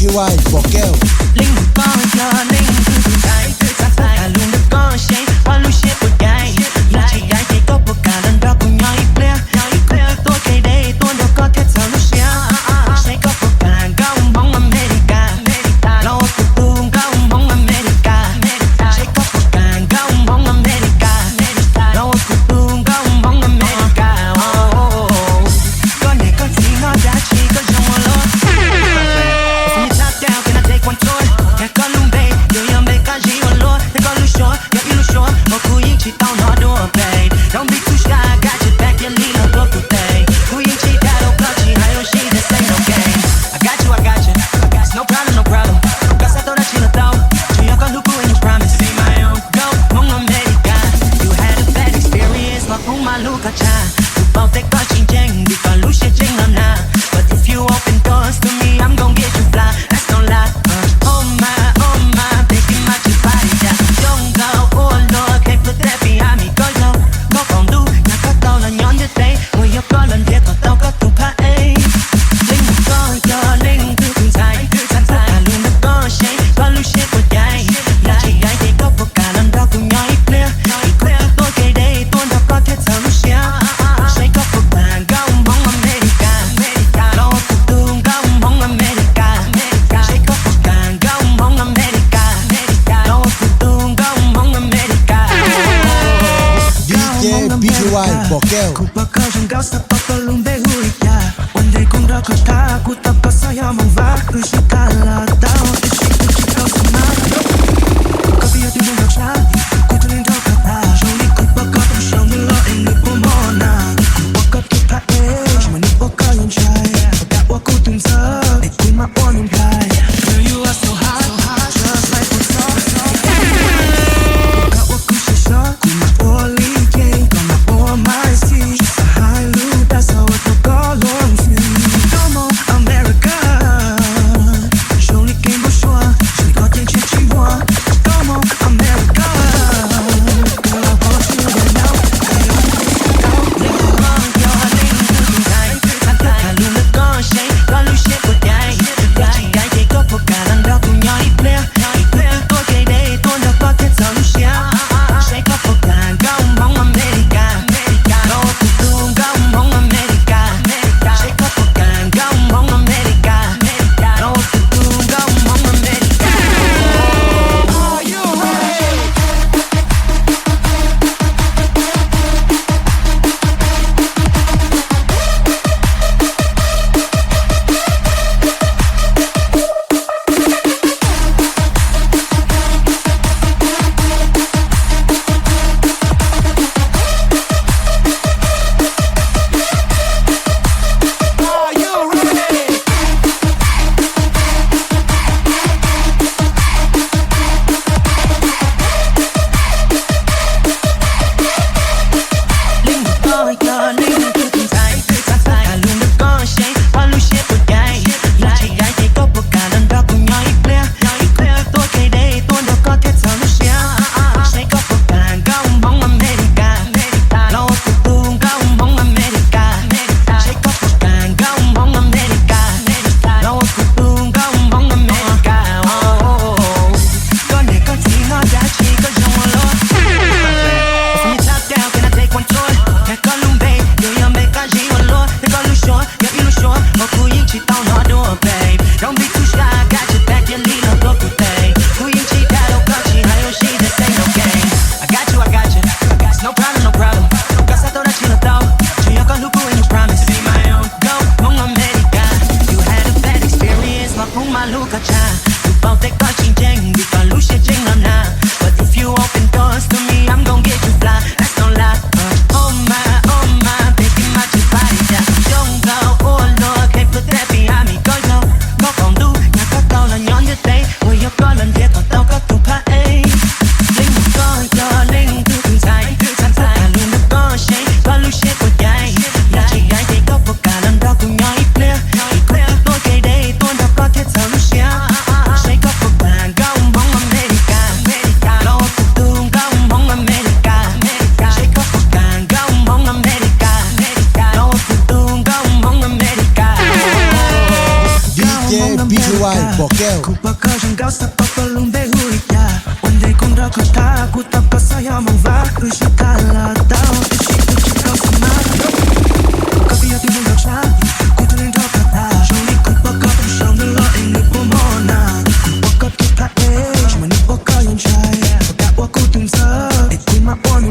PGY bỏ keo. Linh có giờ linh cứ dài xa xa luôn được có shade qua lui shade của gái chỉ gái thì có một cả lần đó cùng nhau ít clear tôi cây đây tôi đâu có thể sao lúc share sẽ có một cả gông bóng America lâu từ tung gông bóng America sẽ có một cả gông bóng America lâu từ tung gông bóng America con này con gì nó đã chỉ có trong một lối from your top down can I take one tour yeah con luôn bay điều yêu mấy cái gì còn luôn thế con lưu short yeah you lưu short một cô yên chỉ tao nói đùa babe don't be too shy got your back yeah lean on top của tay cô yên chỉ đã đâu có chỉ hay she this ain't no game I got you no problem got sao tao đã chỉ là tao chỉ yêu con lúc cô ain't promise be my own go mong America you had a bad experience mà cũng mà lúc cả cha bao tay có chiến tranh vì còn lúc sẽ tranh làm nào but if you open doors to me I'm gon' get you fly that's no lie oh my taking my chip body down don't go oh Lord can't put that behind me có phòng đu nhà có tao là nhón như thế người yêu có lần thiệt còn tao có tụ phá ấy linh có giờ linh cứ thường dài xa luôn đã có shade có lưu shade của gái là chỉ gái thì có một cả lần đó cùng nhau ít clear tôi cây đây tôi đâu có thể sao lúc share sẽ có một bàn gông bóng America lâu từ tung gông bóng America sẽ có một bàn gông bóng America lâu từ tung gông bóng America DJ PGY bỏ keo. Ku bakal jengkau sebab belum behuria One day ku dah kata Ku tak saya memvak Ku kalah tahu Isyik kau semangat Kau biar tidur tak lagi Ku terlindau kata Joli ku bakal bersama Mula ini pemona Ku bakal tupak Cuma ni bakal yang jaya Tak waku tunjuk ku mak on imply Girl you are so hot Just like what's up Kau waku sisa Ku mak oli gay Kau mak on my seat Hai lu dah sawat kau golong Come on America Joli game bersua Joli kau yang cici wa Come on America Boqueo. Ku bakal jengkau sepak pelumbe huya. One day kung dah kata aku tak pasaya mengvak. Ushi kala tau ishi kau semata. Kopi hati pun tak cah. Ku tuling tak kata. Shoni ku bakal bersama lo ini pomona. Ku bakal tu tak cuma ni bakal yang cai. Bakal aku tumsa. Ku mak on